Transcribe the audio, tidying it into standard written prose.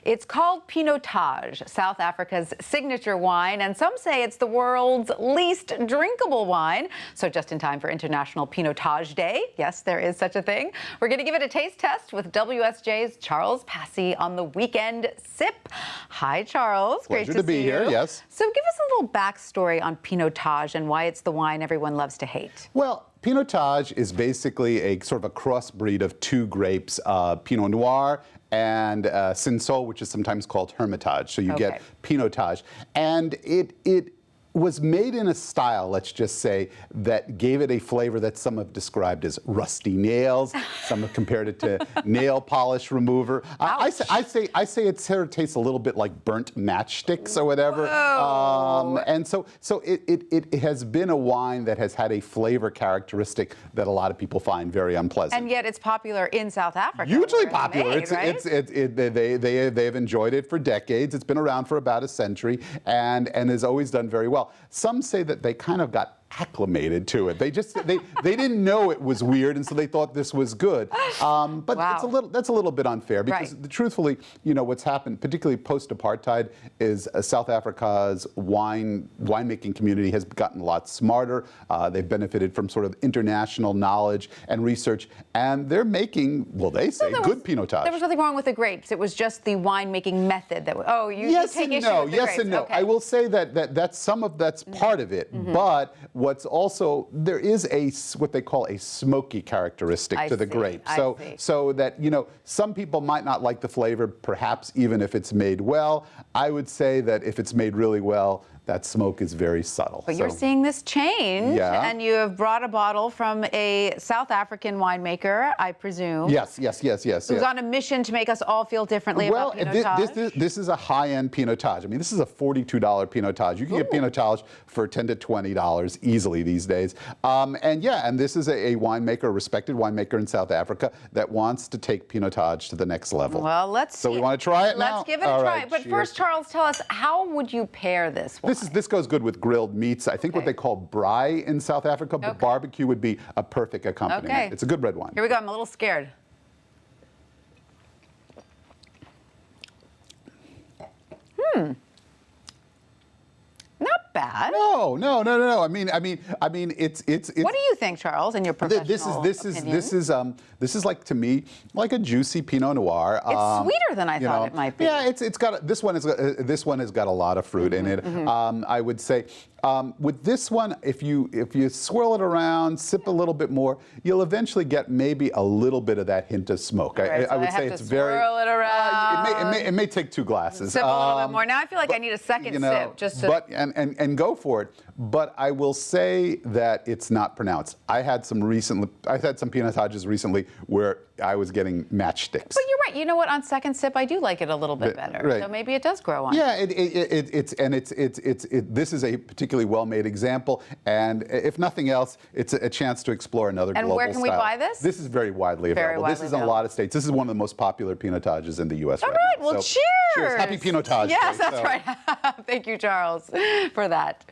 It's called Picotte, South Africa's signature wine, and some say it's the world's least drinkable wine. So just in time for International Picotte Day, yes, there is such a thing, we're going to give it a taste test with WSJ's Charles Passy on the Weekend Sip. Hi, Charles. Pleasure to be here, yes. So give us a little backstory on Picotte and why it's the wine everyone loves to hate. Well, Picotte is basically a sort of a crossbreed of two grapes, Pinot Noir and Cinsault, which is sometimes called Hermitage. So you get Picotte. And it was made in a style, let's just say, that gave it a flavor that some have described as rusty nails. Some have compared it to nail polish remover. I say it sort of tastes a little bit like burnt matchsticks or whatever. And so it has been a wine that has had a flavor characteristic that a lot of people find very unpleasant. And yet it's popular in South Africa. Hugely popular. Right? They have enjoyed it for decades. It's been around for about a century and has always done very well. Some say that they kind of got acclimated to it. They didn't know it was weird, and so they thought this was good. But that's a little bit unfair because truthfully, you know, what's happened, particularly post-apartheid, is South Africa's winemaking community has gotten a lot smarter. They've benefited from sort of international knowledge and research, and they're making, well, they say, good Picotte. There was nothing wrong with the grapes. It was just the winemaking method that. You take issue with the yes grapes. and no. Okay. I will say that's part of it, but what's also, there is what they call a smoky characteristic to the grape. So that, you know, some people might not like the flavor, perhaps even if it's made well. I would say that if it's made really well, that smoke is very subtle. But you're seeing this change, and you have brought a bottle from a South African winemaker, I presume. Yes. Who's on a mission to make us all feel differently about Picotte. This is a high-end Picotte. I mean, this is a $42 Picotte. You can get Picotte for $10 to $20 easily these days. And this is a winemaker, a respected winemaker in South Africa that wants to take Picotte to the next level. Well, So we want to try it now? Let's give it a try. But first, Charles, tell us, how would you pair this wine? This goes good with grilled meats. I think what they call braai in South Africa, but barbecue would be a perfect accompaniment. It's a good red wine. Here we go. I'm a little scared. Not bad. No. I mean, it's. What do you think, Charles? In your professional opinion? This is like, to me, like a juicy Pinot Noir. It's sweeter than I thought it might be. Yeah, it's got this one has got a lot of fruit in it. I would say. With this one, if you swirl it around, sip a little bit more, you'll eventually get maybe a little bit of that hint of smoke. I would say it's very. Swirl it around. It may take 2 glasses. Sip a little bit more. Now I feel like I need a second sip just to. And go for it. But I will say that it's not pronounced. I had some Pinotages recently where I was getting matchsticks. But you're right. You know what? On second sip, I do like it a little bit better. Right. So maybe it does grow on. Yeah, this is a particularly well-made example, and if nothing else, it's a chance to explore another global style. And where can we buy this? This is very widely available. This is in a lot of states. This is one of the most popular Pinotages in the U.S. All right right. now. Well, cheers. Happy Pinotage. Yes, that's right. Thank you, Charles, for that.